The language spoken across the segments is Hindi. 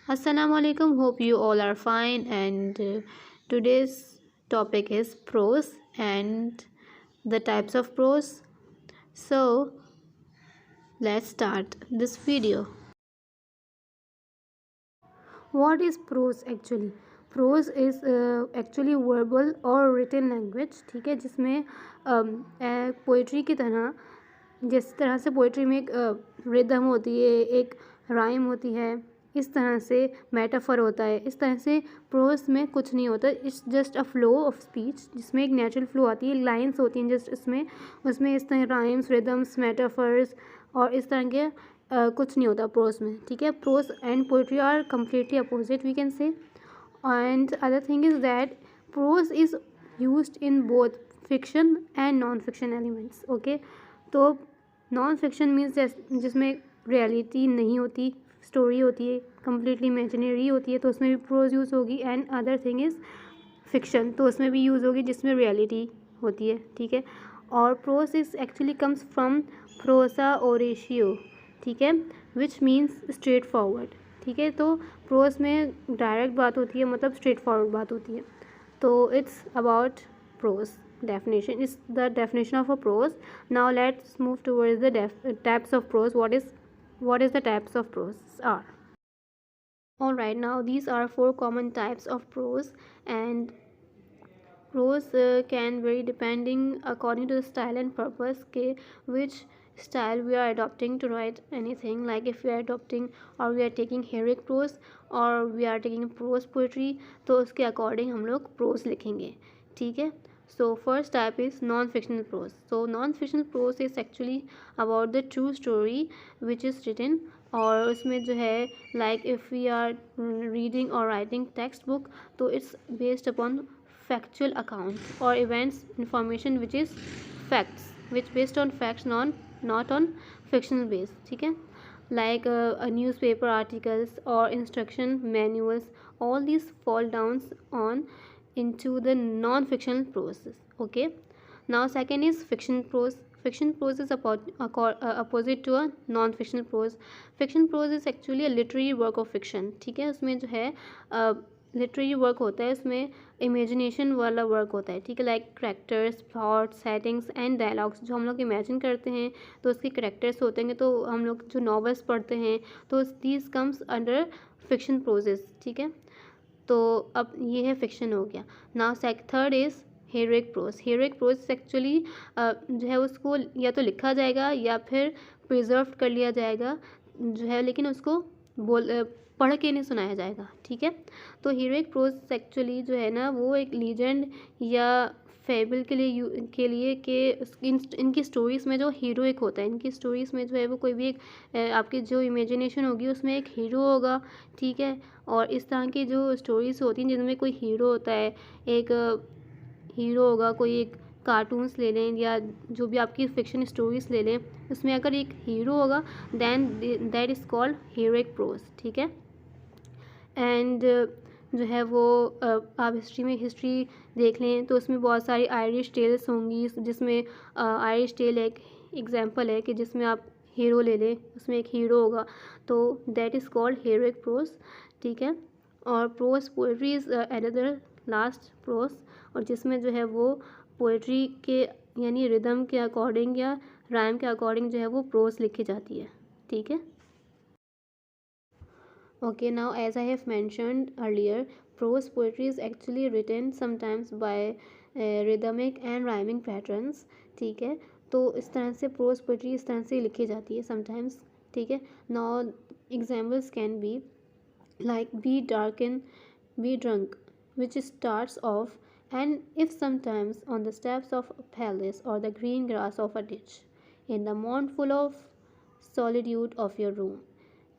Assalamu alaikum. Hope you all are fine. And today's topic is prose and the types of prose. So let's start this video. What is prose actually? Prose is actually verbal or written language, ठीक है, जिसमें पोइट्री की तरह, जिस तरह से पोइट्री में एक रिदम होती है, एक राइम होती है, इस तरह से मेटाफर होता है, इस तरह से प्रोज में कुछ नहीं होता. It's just a flow of speech जिसमें एक नेचुरल फ्लो आती है, लाइन्स होती हैं जस्ट उसमें इस तरह राइम्स, रिदम्स, मेटाफर्स और इस तरह के कुछ नहीं होता प्रोज में, ठीक है. Prose and poetry are completely opposite we can say. And other thing is that prose is used in both fiction and non fiction elements. Okay, तो नॉन फिक्शन मीन्स जिसमें रियलिटी नहीं होती, स्टोरी होती है, कम्प्लीटली इमेजिनरी होती है, तो उसमें भी प्रोज यूज़ होगी. And other thing is fiction, तो उसमें भी यूज़ होगी जिसमें रियलिटी होती है, ठीक है. और prose is actually comes from prosa oratio, ठीक है, विच मीन्स स्ट्रेट फॉरवर्ड, ठीक है. तो प्रोज में डायरेक्ट बात होती है, मतलब स्ट्रेट फॉरवर्ड बात होती है. तो it's about prose. Definition is the definition of a prose. Now let's move towards the types of prose. What is the types of prose are? All right, now these are 4 common types of prose, and prose can vary depending according to the style and purpose के which style we are adopting to write anything. Like if we are adopting or we are taking heroic prose or we are taking prose poetry, तो उसके according हम लोग prose लिखेंगे, ठीक है. So first type is non-fictional prose. So non-fictional prose is actually about the true story which is written, और उसमें जो है like if we are reading or writing text book, तो it's based upon factual account or events information which is facts, which based on facts, not on fictional base, ठीक है. Like a newspaper articles or instruction manuals, all these fall down on into the non-fictional prose. Okay, now second is fiction prose. Fiction prose is opposite to a non-fictional prose. Fiction prose is actually a literary work of fiction, ठीक है. उसमें जो है लिटरेरी वर्क होता है, उसमें इमेजिनेशन वाला वर्क होता है, ठीक है. Like characters, plot, settings and dialogues जो हम लोग इमेजिन करते हैं, तो उसके करेक्टर्स होते हैं. तो हम लोग जो नॉवेल्स पढ़ते हैं, तो these comes under fiction proses, ठीक है. तो अब ये है फिक्शन हो गया. Now third is heroic prose. Heroic prose actually जो है उसको या तो लिखा जाएगा या फिर प्रिजर्व कर लिया जाएगा जो है, लेकिन उसको पढ़ के नहीं सुनाया जाएगा, ठीक है. तो हीरोइक प्रोज एक्चुअली जो है ना, वो एक लीजेंड या फेबल के लिए इनकी स्टोरीज़ में जो हीरो एक होता है, इनकी स्टोरीज़ में जो है वो कोई भी एक आपकी जो इमेजिनेशन होगी उसमें एक हीरो होगा, ठीक है. और इस तरह की जो स्टोरीज़ होती हैं जिनमें कोई हीरो होता है, एक हीरो होगा, कोई एक कार्टून्स ले लें या जो भी आपकी फिक्शन स्टोरीज़ ले लें, उसमें अगर एक हीरो होगा then that is called heroic prose, ठीक है. एंड जो है वो आप हिस्ट्री देख लें तो उसमें बहुत सारी आयरिश टेल्स होंगी, जिसमें आयरिश टेल एक एग्जांपल है कि जिसमें आप हीरो ले लें, उसमें एक हीरो होगा, तो that is called heroic prose, ठीक है. और prose poetry is another last prose, और जिसमें जो है वो पोएट्री के यानी रिदम के अकॉर्डिंग या राइम के अकॉर्डिंग जो है वो प्रोज लिखी जाती है, ठीक है. Okay, now as I have mentioned earlier, prose poetry is actually written sometimes by rhythmic and rhyming patterns, ठीक है. तो इस तरह से prose poetry इस तरह से लिखी जाती है sometimes, ठीक है. Now examples can be like be drunk, which starts off, and if sometimes on the steps of a palace or the green grass of a ditch, in the mournful of solitude of your room.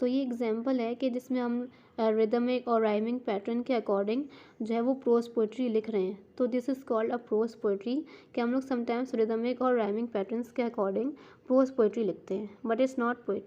तो ये एग्जाम्पल है कि जिसमें हम रिदमिक और राइमिंग पैटर्न के अकॉर्डिंग जो है वो प्रोज पोइट्री लिख रहे हैं. तो this is called a prose poetry, कि हम लोग समटाइम्स रिदमिक और राइमिंग पैटर्न्स के अकॉर्डिंग प्रोज पोइट्री लिखते हैं, बट इट्स नॉट पोइट्री.